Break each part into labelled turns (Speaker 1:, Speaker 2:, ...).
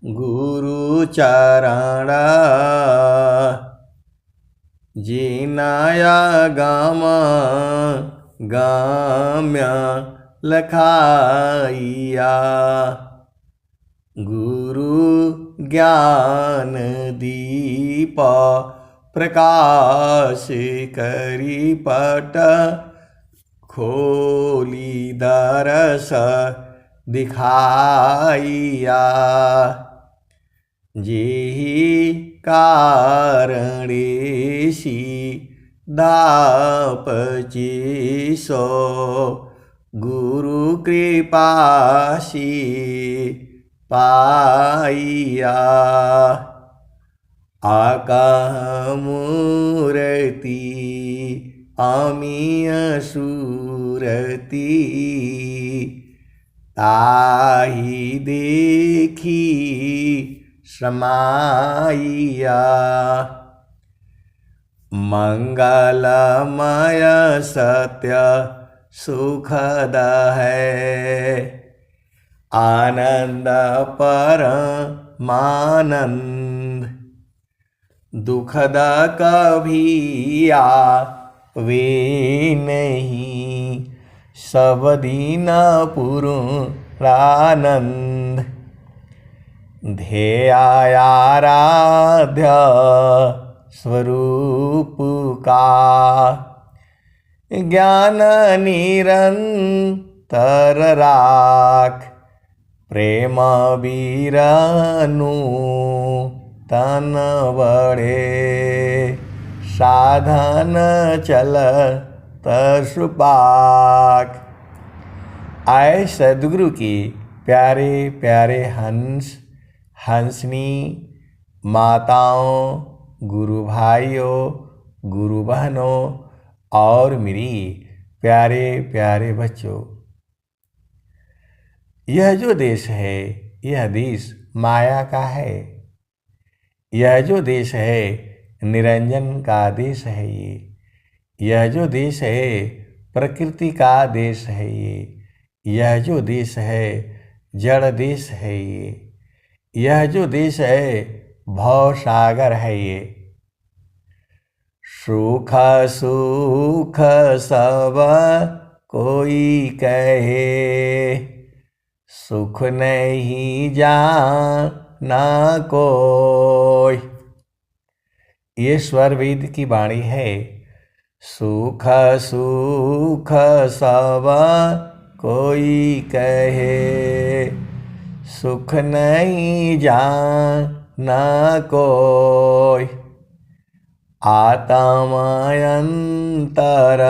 Speaker 1: गुरु चरण जिनाया गाम गाम्य लखाइया। गुरु ज्ञान दीप प्रकाश करी पट खोली दरस दिखाइया। जेहि कारणेसी दापचिसो गुरु कृपासी पाइया। आकाह मूर्ति अमीय सूरति ताहि देखी समाइया। मंगलमय सत्य सुखद है आनंद परमानंद। दुखद कभी आवे नहीं सब दीन पुरानंद। ध्येयाराध्य स्वरूप का ज्ञान निरंतर राख। प्रेम बीरनु तन बड़े साधन चल तसुपाक। आए सद्गुरु की प्यारे प्यारे हंस हंसनी माताओं, गुरु भाइयों, गुरु बहनों और मेरी प्यारे प्यारे बच्चों। यह जो देश है यह देश माया का है। यह जो देश है निरंजन का देश है। यह जो देश है प्रकृति का देश है। यह जो देश है जड़ देश है। यह जो देश है भव सागर है। सुख सुख सब कोई कहे सुख नहीं जाना कोई। ये स्वर वेद की वाणी है। सुख सुख सब कोई कहे सुख नहीं जाना कोई। आत्मायंतर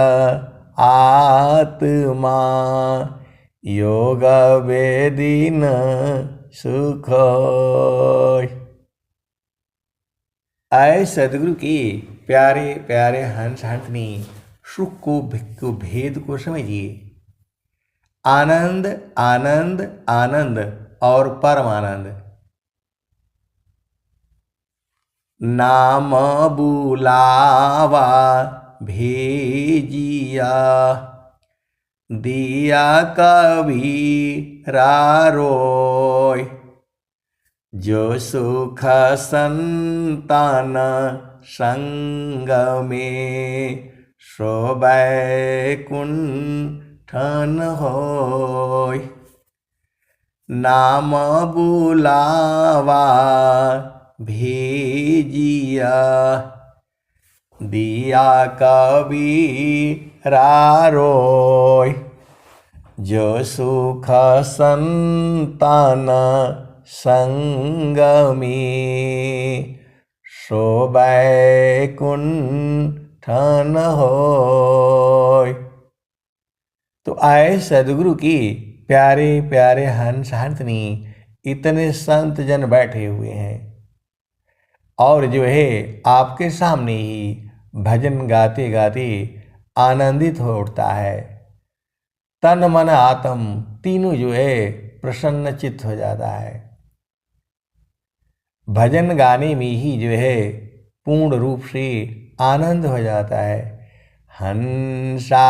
Speaker 1: आत्मा योग वेदीन सुख। आए सदगुरु की प्यारे प्यारे हंस हंसनी सुख को भेद को समझिए। आनंद आनंद आनंद और परमानंद। नाम बुलावा भेजिया दिया कबीरा रोय। जो सुख संतान संग में सो बैकुंठन होय। नाम बुलावा भेजिया दिया कबीरा रोय। जो सुख संतान संग में सो बैकुंठन होय। तो आए सदगुरु की प्यारे प्यारे हंस हंसनी इतने संत जन बैठे हुए हैं और जो है आपके सामने ही भजन गाते गाते आनंदित हो उठता है। तन मन आत्म तीनों जो है प्रसन्न चित्त हो जाता है। भजन गाने में ही जो है पूर्ण रूप से आनंद हो जाता है। हंसा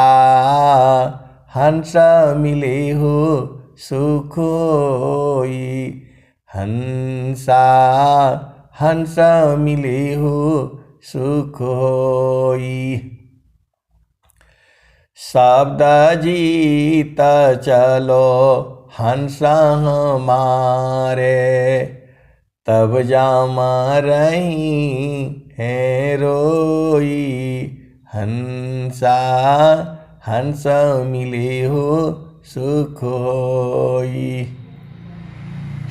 Speaker 1: हंस मिले हो सुख होई। हंसा हंस मिले हो सुख होई। शब्द जीत चलो हंस हमारे, तब जाम रही है रोई। हंसा हंस मिले हो सुख होई।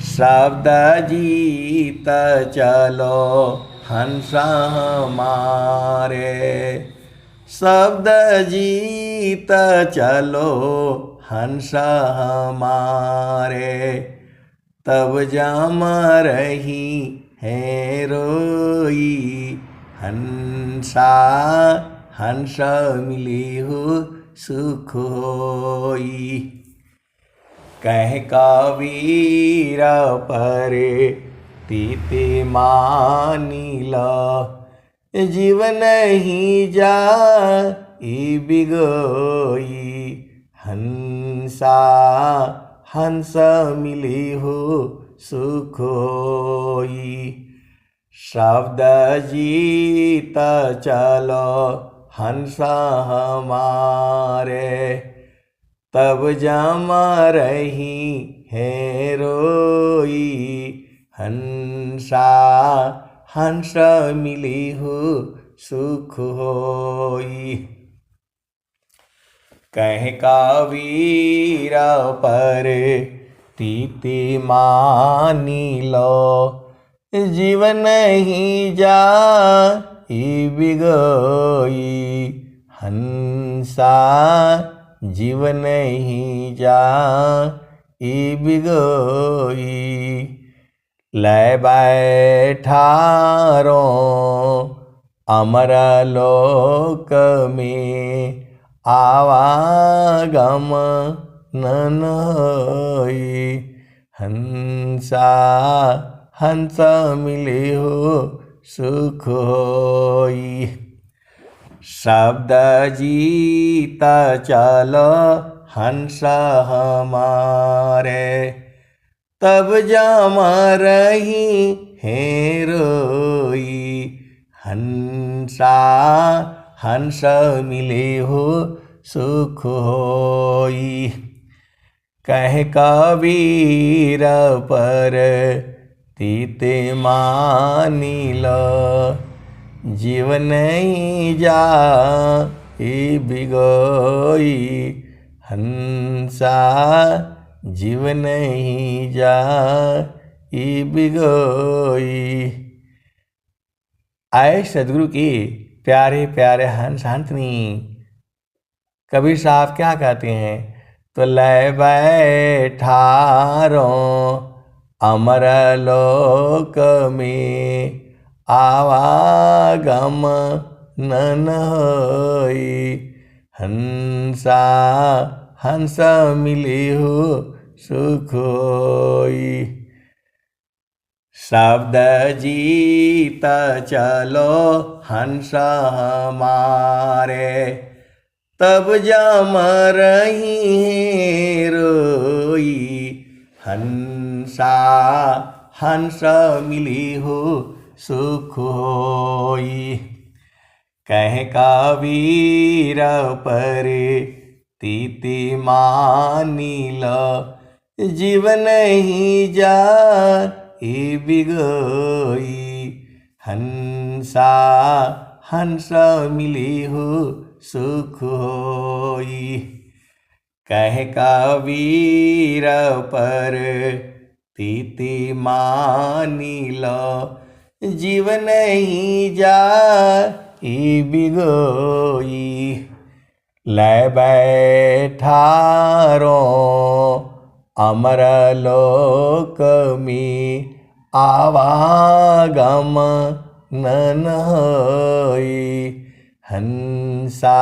Speaker 1: शब्द जीत चलो हंस हमारे, शब्द जीत चलो हंस हमारे, तब जाम रही है रोई। हंसा हंस मिले हो सुख होई। कह कबीर परे तीते मानिला, जीवन ही जा बिगोई। हंसा हंस मिले हो सुख होई। शब्द जीत चलो हंस हमारे, तब जाम रही है रोई। हंसा हंस मिले हो सुख होई। कह कबीर पर तीते मानिलो, जीवन ही जा बिगोई। हंसा जीवन ही जा बिगोई। लय बैठारो अमर लोक में, आवागम नन होई। हंसा हंस मिले हो सुख होई। शब्द जीत चलो हंस हमारे, तब जाम रही है रोई। हंसा हंस मिले हो सुख होई। कह कबीर पर तीते मानिलो, जीवन ही जा बिगोई। हंसा जीवन ही जा बिगोई। आए सदगुरु की प्यारे प्यारे हंस हंसनी। कबीर साहब क्या कहते हैं? तो लय बैठारो अमर लोक में, आवागम नन होई। हंसा हंस मिले हो सुख होई। शब्द जीत चलो हंस हमारे, तब जाम रही है रोई। हंसा हंस मिले हो सुख होई। कह कबीर पर तीते मानिलो, जीवन ही जा बिगोई। हंसा हंस मिले हो सुख होई। कह कबीर पर तीते मानिलो, जीवन ही जा बिगोई। लय बैठारो अमर लोक में, आवागम नन होई। हंसा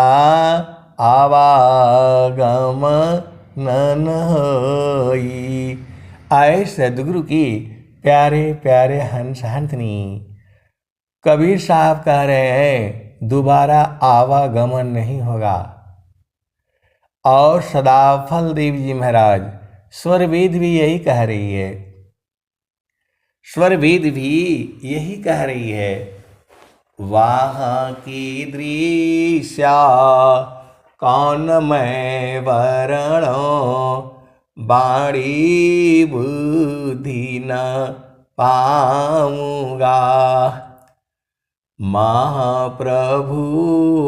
Speaker 1: आवागम नन होई। आए सदगुरु की प्यारे प्यारे हंस हंसनी। कबीर साहब कह रहे हैं दोबारा आवागमन नहीं होगा। और सदाफल देव जी महाराज स्वर वेद भी यही कह रही है, स्वर वेद भी यही कह रही है। वहाँ की दृश्या कौन मैं वर्णो, बाणी बुद्धि न पाऊंगा। महाप्रभु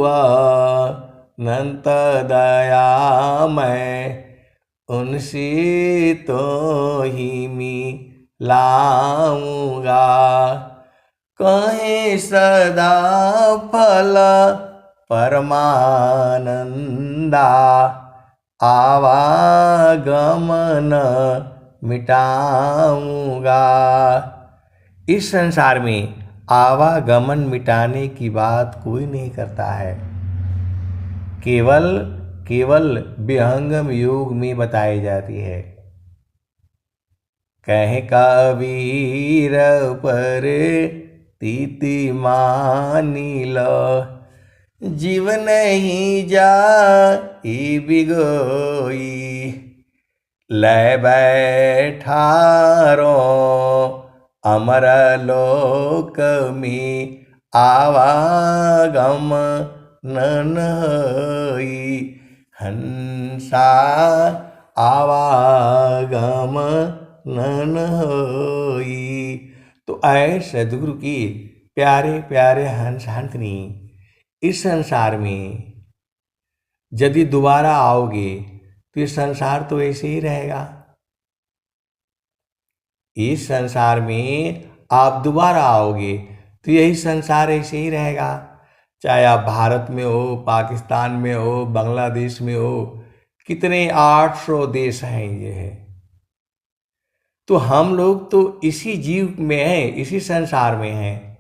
Speaker 1: अनंत दयामय, उनसे तो ही मिलाऊंगा। कहे सदा फल परमानंदा, आवागमन मिटाऊंगा। इस संसार में आवागमन मिटाने की बात कोई नहीं करता है, केवल विहंगम योग में बताई जाती है। कह कबीर पर तीति मानी लो, जीव नहीं जाई बिगोई। ले बैठारो अमर लोक में, आवागम नन होई। हंसा आवागम नन होई। तो आए सद्गुरु की प्यारे प्यारे हंस हंसनी, इस संसार में यदि दोबारा आओगे तो ये संसार तो ऐसे ही रहेगा। इस संसार में आप दोबारा आओगे तो यही संसार ऐसे ही रहेगा। चाहे आप भारत में हो, पाकिस्तान में हो, बांग्लादेश में हो, कितने 800 देश हैं ये है। तो हम लोग तो इसी जीव में हैं, इसी संसार में हैं,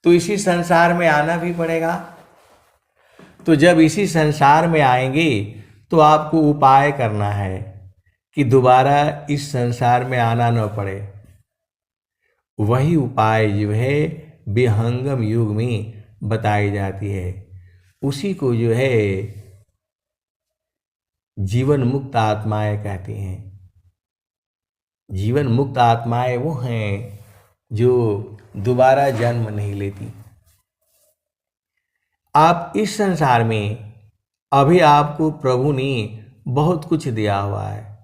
Speaker 1: तो इसी संसार में आना भी पड़ेगा। तो जब इसी संसार में आएंगे तो आपको उपाय करना है कि दोबारा इस संसार में आना न पड़े। वही उपाय जो है विहंगम युग में बताई जाती है, उसी को जो है जीवन मुक्त आत्माएं कहते हैं। जीवन मुक्त आत्माएं वो हैं जो दोबारा जन्म नहीं लेती। आप इस संसार में अभी आपको प्रभु ने बहुत कुछ दिया हुआ है।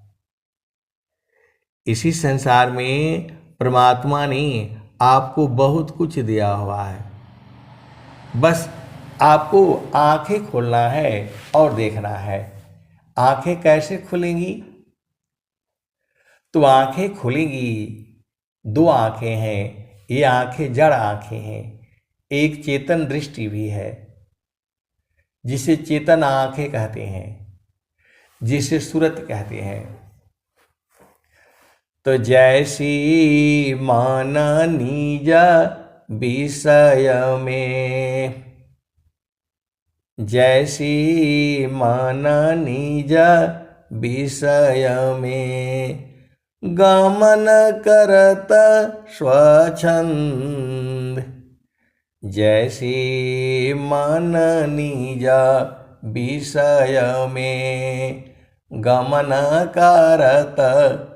Speaker 1: इसी संसार में परमात्मा ने आपको बहुत कुछ दिया हुआ है। बस आपको आंखें खोलना है और देखना है। आंखें कैसे खुलेंगी? तो आंखें खुलेंगी, दो आंखें हैं। ये आंखें जड़ आंखें हैं, एक चेतन दृष्टि भी है जिसे चेतन आंखें कहते हैं, जिसे सूरत कहते हैं। तो जैसी मान निज विषय में, जैसी मन निज विषय में, गमन करत स्वच्छंद। जैसी मन निज विषय में, गमन करत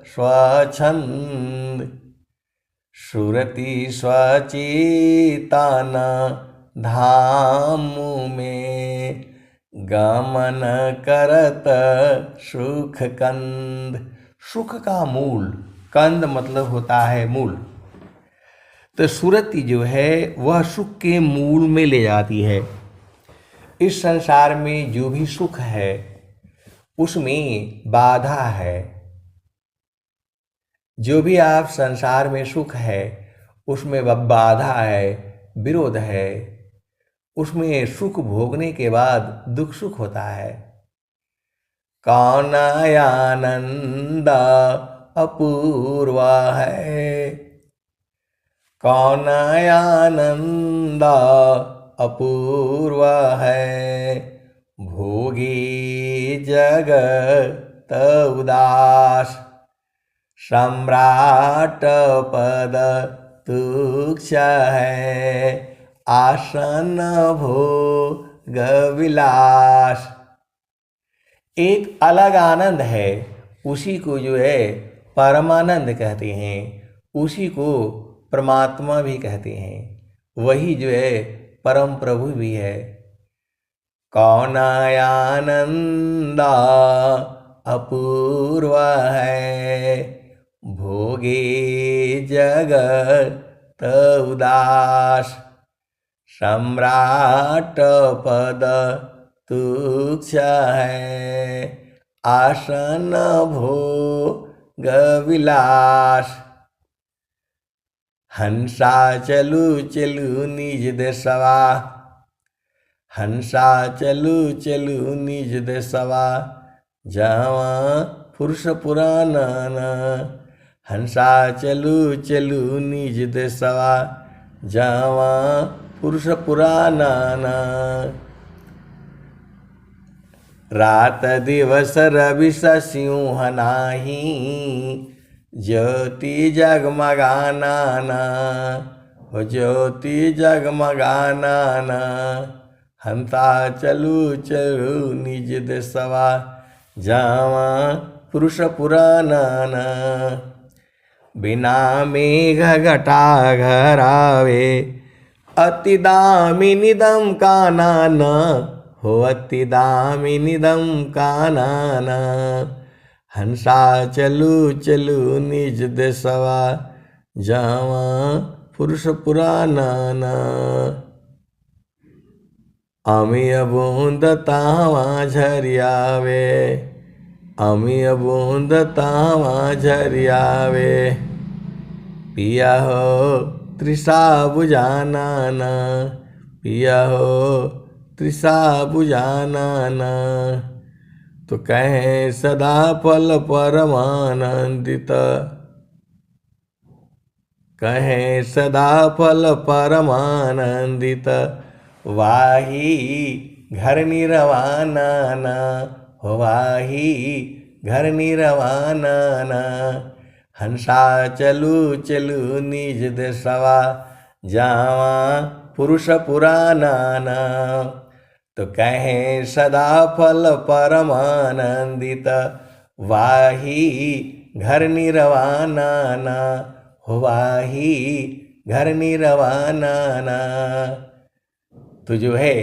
Speaker 1: स्वच्छंद। सुरति स्वचेतन धाम में, गमन करत सुख कंद। सुख का मूल, कंद मतलब होता है मूल। तो सुरति जो है वह सुख के मूल में ले जाती है। इस संसार में जो भी सुख है उसमें बाधा है। जो भी आप संसार में सुख है उसमें बाधा है, विरोध है। उसमें सुख भोगने के बाद दुख सुख होता है। कौन आनंद अपूर्वा है, कौन आनंद अपूर्वा है। भोगी जगत उदास, सम्राट पद तुच्छ है। आसन भोग विलास। एक अलग आनंद है उसी को जो है परमानंद कहते हैं, उसी को परमात्मा भी कहते हैं, वही जो है परम प्रभु भी है। कौन आनंदा अपूर्व है, भोगे जगत उदास, सम्राट पद तुच्छ है, आसन भोग विलास। हंसा चलू चलू निज देशवा, हंसा चलू चलू निज देशवा, जावा पुरुष पुराण। हंसा चलू चलू निज देशवा, जावा पुरुष पुराण। रात दिवस रवि सिंह नाही, ज्योति जगमगाना, हो ज्योति जगमगाना। हंसा चलू चलू निज देशवा, जावा पुरुष पुराण। बिना मेघ घटा घरावे, अति दामिनीदम कानन, हो अति दामिनीदम कानन। हंसा चलू चलू निज देशवा, जावा पुरुष पुराण। अमिय बूंद तावा झरियावे, अमिय बूंद तावा झरियावे, पिया हो तृषा बुझाना, पिया हो तृषा बुझाना। तो कहें सदा फल परमानंदित, कहें सदा फल परमानंदित, वाही घर निर्वाणा, हो वाही घर निर्वाणा। हंसा चलू चलू निज देशवा, जावा पुरुष पुराण। तो कहें सदा फल परमानंदित, वाही घर निर्वाणा, हो वाही घर निर्वाणा। तो जो है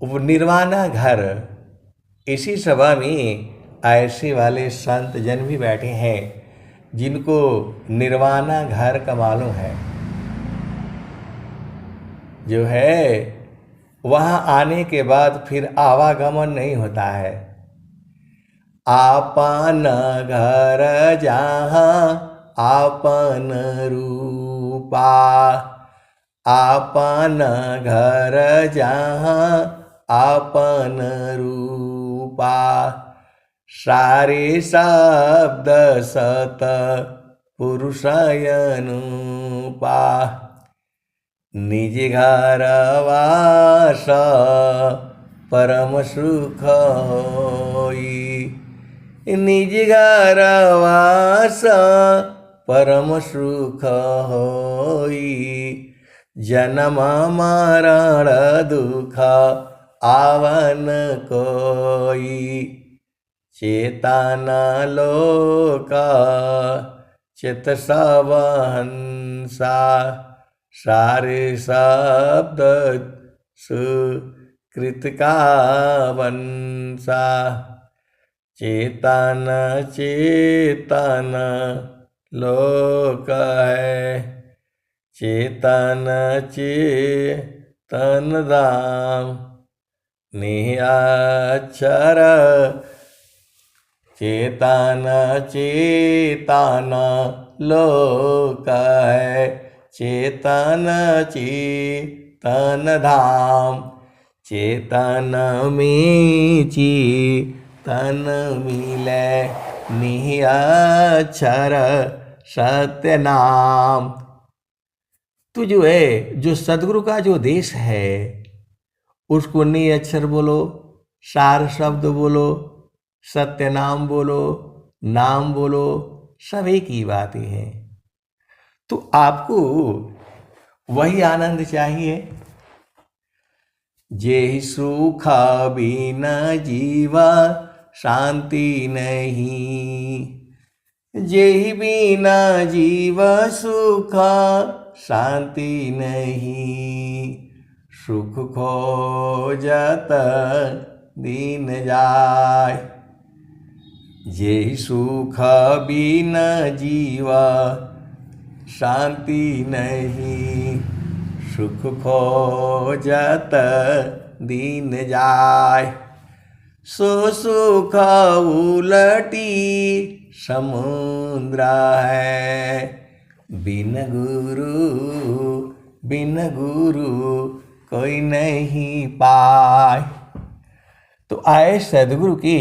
Speaker 1: वो निर्वाणा घर, इसी सभा में ऐसे वाले संत जन भी बैठे हैं जिनको निर्वाणा घर का मालूम है। जो है वहाँ आने के बाद फिर आवागमन नहीं होता है। आपन घर जहाँ आपन रूपा, आपन घर जहाँ आपन रूपा, सारे शब्द सत पुरुषयनुपा। निज घर वास परम सुख होई, निज घर वास परम सुख होई। जन्म मरण दुख आवन कोई, चेतन लोक चित सब हंसा। सारे शब्द सुकृत का वंशा, चेतन चेतन लोक है, चेतन चेतन धाम। निहाक्षर चेतन चेतन लोक है, चेतन चेतन धाम। चेतन में चेतन मिले, निहाक्षर सत्य नाम। तो जो है जो सदगुरु का जो देश है उसको नि अक्षर बोलो, सार शब्द बोलो, सत्य नाम बोलो, नाम बोलो, सब एक ही बातें हैं। तो आपको वही आनंद चाहिए। जे सुख बिना जीवा शांति नहीं। जेहि बिना जीव सुख शांति नहीं। सुख खोजत दीन जाय। जेहि सुख बिना जीव शांति नहीं। सुख खोजत दीन जाय। सो सुख उलटी समुद्र है। बिन गुरु कोई नहीं पाए। तो आए सदगुरु की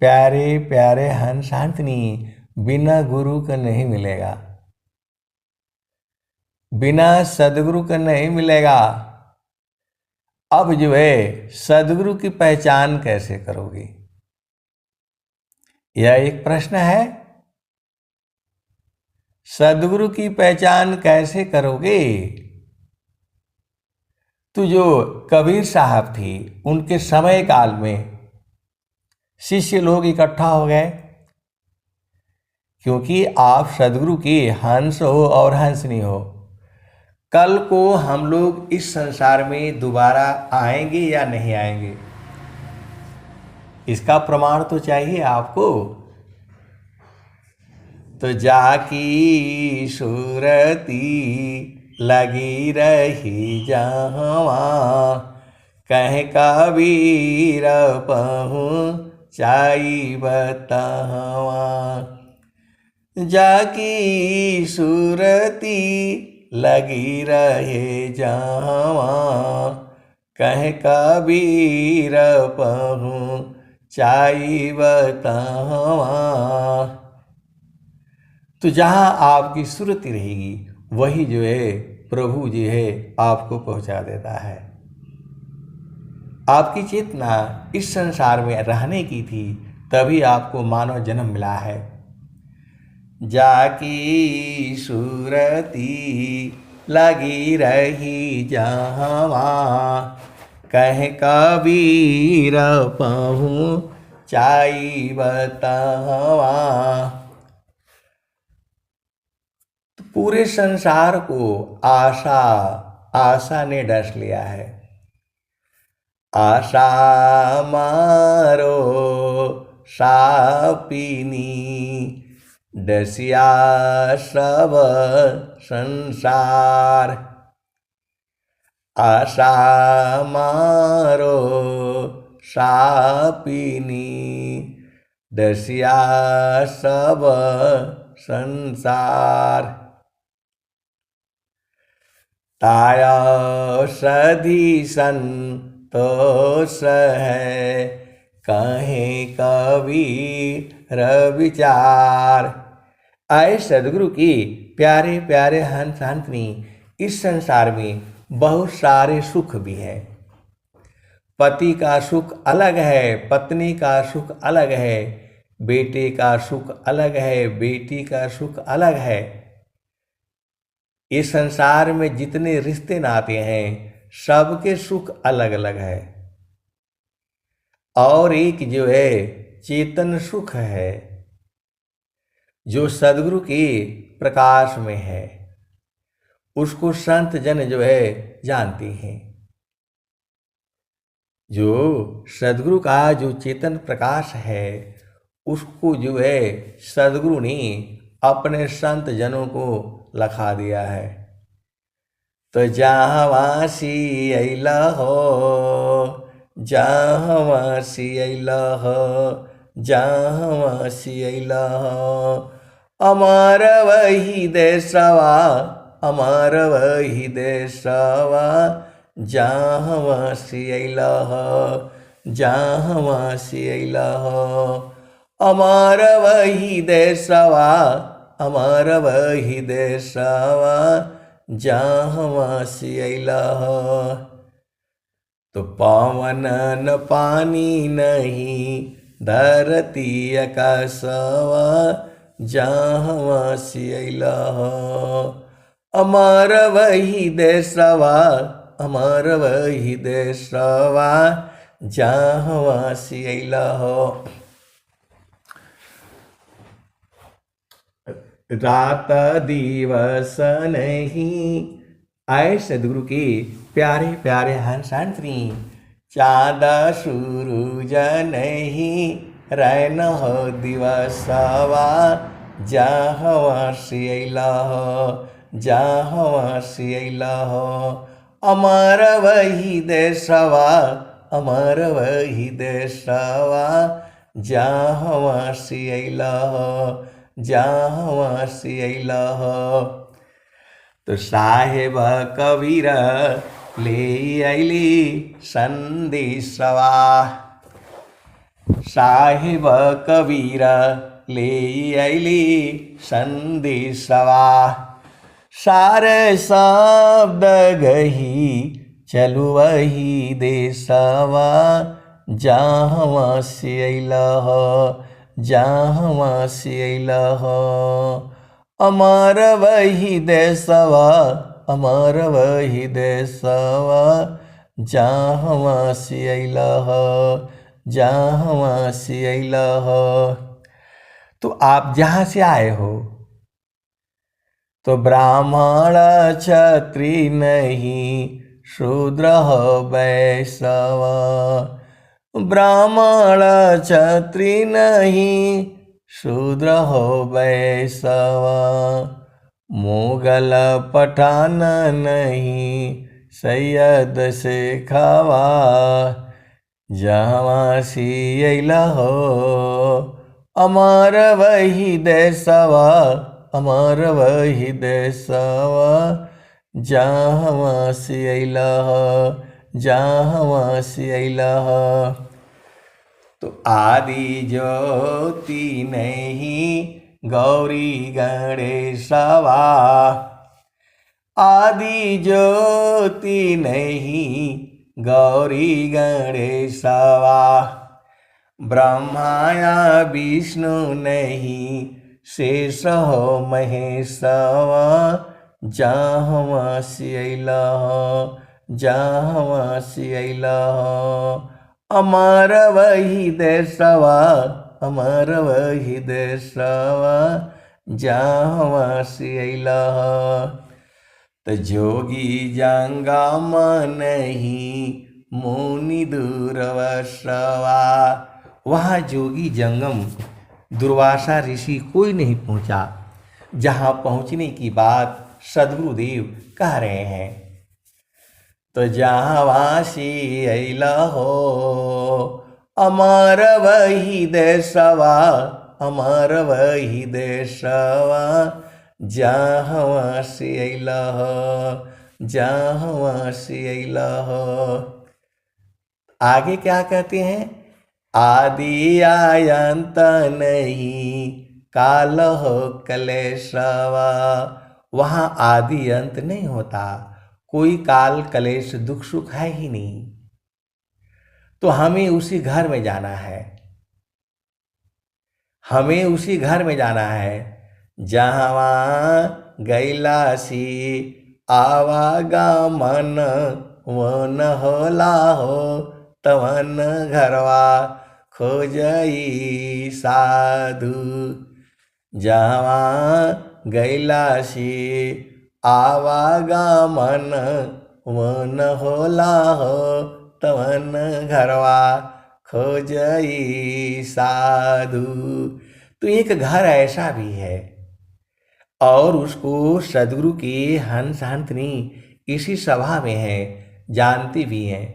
Speaker 1: प्यारे प्यारे हंस हंसनी, बिना गुरु का नहीं मिलेगा, बिना सदगुरु का नहीं मिलेगा। अब जो है सदगुरु की पहचान कैसे करोगे, यह एक प्रश्न है। सदगुरु की पहचान कैसे करोगे? तो जो कबीर साहब थी, उनके समय काल में शिष्य लोग इकट्ठा हो गए, क्योंकि आप सदगुरु की हंस हो और हंसनी हो। कल को हम लोग इस संसार में दोबारा आएंगे या नहीं आएंगे, इसका प्रमाण तो चाहिए आपको। तो जाकी सूरती लगी रही जहवा, कह कबीर पहुँचाई बतहवा। जाकी सूरती लगी रहे जहवा, कह कबीर पहुँचाई बतहवा। तो जहाँ आपकी सुरती रहेगी, वही जो है प्रभु जी है आपको पहुँचा देता है। आपकी चेतना इस संसार में रहने की थी, तभी आपको मानव जन्म मिला है। जाकी सूरती लगी रही जहवा, कह कबीर पहुँचाई बतहवा। तो पूरे संसार को आशा ने डस लिया है। आशा मारो सापिनी, डसिया सब संसार। आशा मारो सापिनी, डसिया सब संसार। ताया सधी संतोष है, कहे कबीर विचार। आए सदगुरु की प्यारे प्यारे हंस हंसनी, इस संसार में बहुत सारे सुख भी है। पति का सुख अलग है, पत्नी का सुख अलग है, बेटे का सुख अलग है, बेटी का सुख अलग है। इस संसार में जितने रिश्ते नाते हैं, सबके सुख अलग अलग है। और एक जो है चेतन सुख है, जो सदगुरु के प्रकाश में है, उसको संत जन जो है जानते हैं। जो सदगुरु का जो चेतन प्रकाश है, उसको जो है सदगुरु ने अपने संत जनों को लखा दिया है। तो जहाँवासी अइला हो, जहाँवासी अइला हो, जहाँवासी अइला हो, अमर वही देशवा, अमर वही देशवा। जहाँवासी अइला हो, जहाँवासी अइला हो, अमर वही देशवा, अमर वही देशवा। जहाँवासी अइला हो। तो पावन न पानी नहीं, धरती आकाशवा। जहाँवासी अइला हो, अमर वही देशवा, अमर वही देशवा। जहाँवासी अइला हो। रात दिवस नहीं। आए सदगुरु के प्यारे प्यारे हंसांतनी, चाँद सूरज नहीं, रैन हो दिवसवा, जहवा सियला हो, जहवा सियला हो। अमर वही देशवा, अमर वही देशवा, जहवा सियला हो, जहवा सियला हो। तो साहेब कबीर ले आइली संदेशवा, साहेब कबीर ले आइली संदेशवा। सारे शब्द गही चलु वही देशवा, जहवा से अइला हो, जहवा से अइला हो। अमर वही देशवा, अमर वही देशवा, जहवा से अइला हो, जहवा से अइला हो। तो आप जहाँ से आए हो, तो ब्राह्मण क्षत्रिय नहीं, शूद्र हो वैष्णव। ब्राह्मण क्षत्रिय नहीं, शूद्र हो वैष्णव। मुगल पठान नहीं, सैयद से खावा, जहाँ से अइला हो। अमर वही देशवा, अमर वही देशवा, जहाँ से अइला हो, जहाँ से अइला हो। तो आदि ज्योति नहीं, गौरी गणेशवा। आदि ज्योति नहीं, गौरी गणेशवा। ब्रह्माया विष्णु नहीं, शेष हो महेशवा, जहाँ से अइला हो, जहाँ से अइला हो। अमर वही देशवा, अमर वही देशवा, जहाँ से अइला हो। तो जोगी जंगम नहीं, मुनि दूरवसवा। वहाँ जोगी जंगम दुर्वासा ऋषि कोई नहीं पहुँचा, जहाँ पहुँचने की बात सद्गुरुदेव कह रहे हैं। तो जहाँ से अइला हो, अमर वही देशवा, अमर वही देशवा, जहाँ से अइला हो, जहाँ से अइला हो। आगे क्या कहते हैं? आदि आयंत नहीं, काल हो कलेशवा। वहाँ आदि अंत नहीं होता, कोई काल कलेश दुख सुख है ही नहीं। तो हमें उसी घर में जाना है, हमें उसी घर में जाना है, जहाँ गैला सी आवागमन वन होला हो, तवन घरवा खोजई साधु। जहाँ गैला सी आवागमन वन होला हो, तवन घरवा खोजई साधु। तो एक घर ऐसा भी है, और उसको सद्गुरु की हंस हंतनी इसी सभा में है, जानती भी हैं।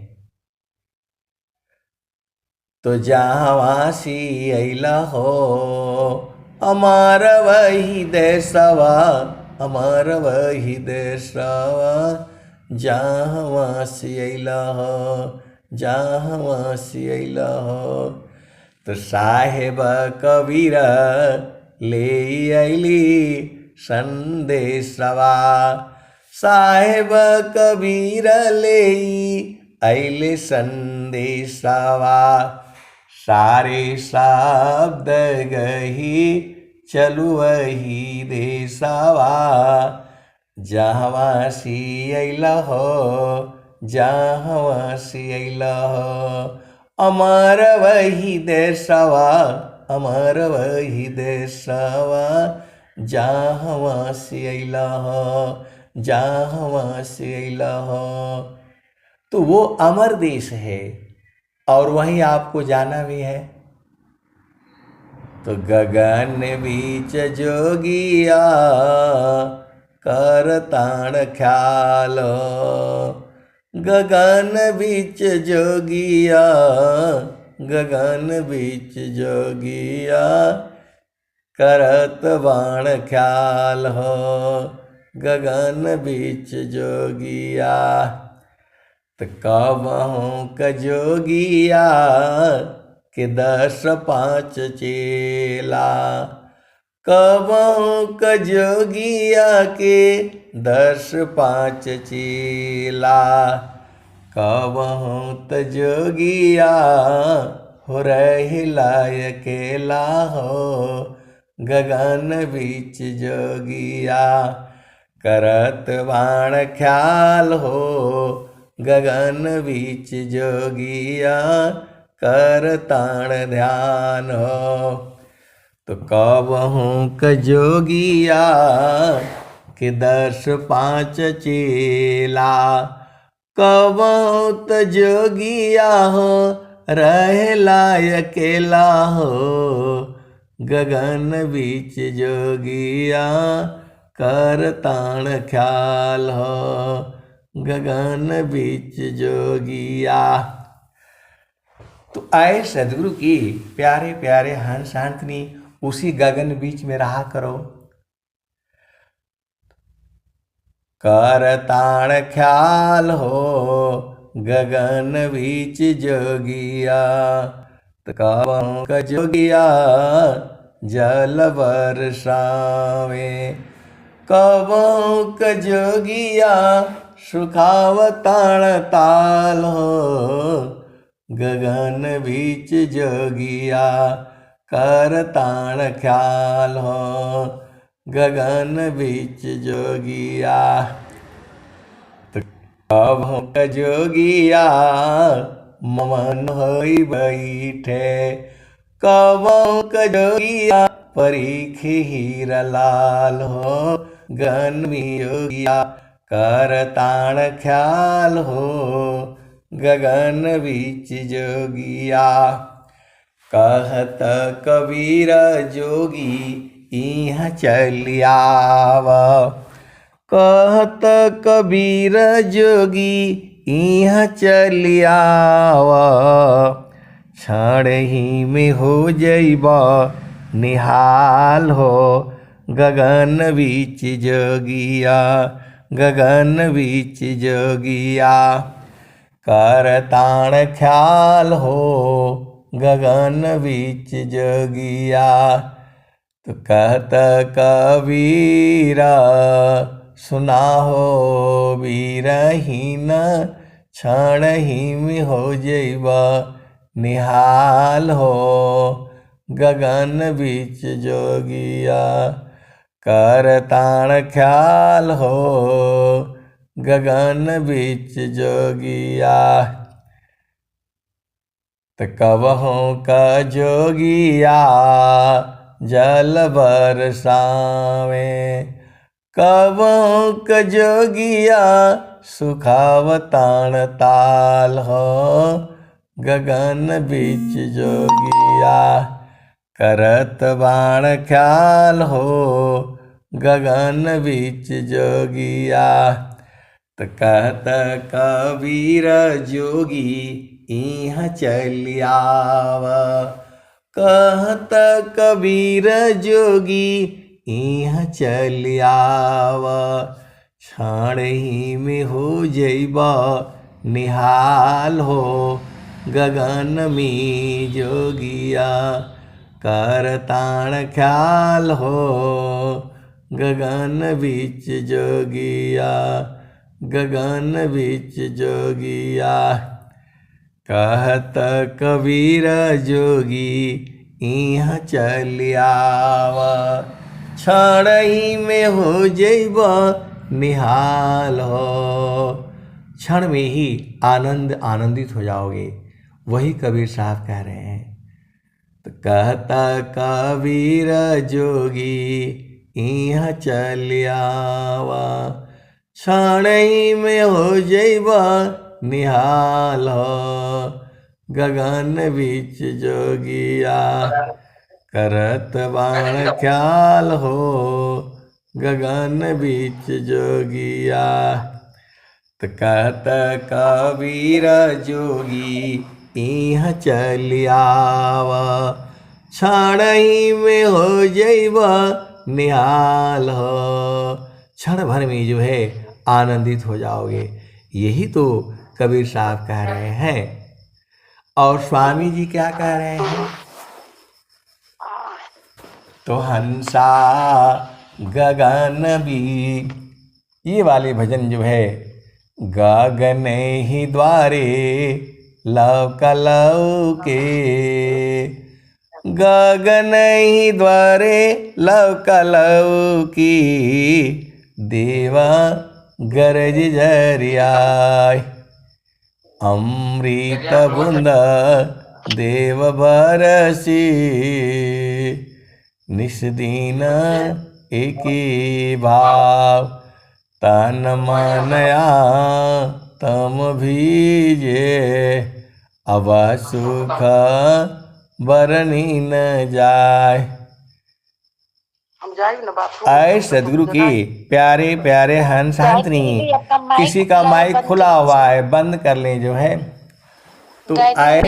Speaker 1: तो जहाँ से अइला हो, अमर वही देशवा, अमर वही देशवा, जहाँ से अइला हो, जहाँ से अइला हो। तो साहेब कबीर ले अइली संदेशवा। साहेब कबीर ले अइले संदेशवा। सारे शब्द गही चलु वही देशवा, जहाँ से अइला हो, जहाँ से अइला हो। अमर वही देशवा, अमर वही देशवा, जहवा से अइला ह, जहवा से अइला ह। तो वो अमर देश है और वहीं आपको जाना भी है। तो गगन बीच जोगिया कर ताण ख्याल, गगन बीच जोगिया, गगन बीच जोगिया करत बाण ख्याल हो, गगन बीच जोगिया। तो कबहूँ क जोगिया के 10 5 चेला, कबहूँ क जोगिया के 10 5 चेला, कबहूँ त जोगिया हो रहिला अकेला हो, गगन बीच जोगिया करत बाण ख्याल हो, गगन बीच जोगिया कर ताण ध्यान हो। तो कबहूँ क जोगिया के 10 5 चेला, कबहूँ त जोगिया हो रहेला अकेला हो, गगन बीच जोगिया कर ताण ख्याल हो, गगन बीच जोगिया। तो आए सदगुरु की प्यारे प्यारे हंस हंसनी उसी गगन बीच में रहा करो। कर ताण ख्याल हो गगन बीच जोगिया, कबहूँ क जोगिया जल बरसावे, कबहूँ क जोगिया सुखावताण ताल हो, गगन बीच जोगिया कर ताण ख्याल हो, गगन बीच जोगिया। कबहूँ क जोगिया मन होई बैठे, कबहूँ क जोगिया परीखी हीरा लाल हो, गगन में जोगिया कर ताण ख्याल हो, गगन बीच जोगिया। कहत कबीर जोगी इहाँ चलियाव, कहत कबीर जोगी इहाँ चलियाव, क्षण ही में हो जइबा निहाल हो, गगन बीच जोगिया, गगन बीच जोगिया कर ताण ख्याल हो, गगन बीच जोगिया। तो कहत कबीरा सुना हो वीरहीन, क्षण ही में हो जइबा निहाल हो, गगन बीच जोगिया कर ताण ख्याल हो, गगन बीच जोगिया। तो कबहूँ क जोगिया जल बरसावे, कबहूँ क जोगिया सुखावताण ताल हो, गगन बीच जोगिया करत बाण ख्याल हो, गगन बीच जोगिया। तो कहत कबीर जोगी इहाँ चलियाव, कहत कबीर जोगी इहाँ चलियाव, क्षण ही में हो जइबा निहाल हो, गगन में जोगिया कर ताण ख्याल हो, गगन बीच जोगिया, गगन बीच जोगिया। कहत कबीर जोगी इहाँ चलियाव, क्षण ही में हो जइबा निहाल हो, क्षण में ही आनंदित हो जाओगे, वही कबीर साहब कह रहे हैं। तो कहता कबीर जोगी इहाँ चल आवा, क्षणहि में हो जइबा निहाल हो। गगन बीच जोगिया करत बाण ख्याल हो। गगन बीच जोगिया त कहत कबीर जोगी इहाँ चल आवा, क्षणहि में हो जइबा निहाल हो। क्षण भर में जो है आनंदित हो जाओगे, यही तो कबीर साहब कह रहे हैं। और स्वामी जी क्या कह रहे हैं? तो हंसा गगन भी, ये वाले भजन जो है, गगन ही द्वारे लव कलव के, गगन ही द्वारे लव कलव की, देवा गरज झरियाय। अमृत बूंद देव बरसी, निस दिन एकी भाव। तन मन तम भीजे, अब सुख बरनी न जाय। आए सदगुरु की प्यारे प्यारे हंस हंसनी। किसी का माइक खुला हुआ है, बंद कर लें जो है। तो आए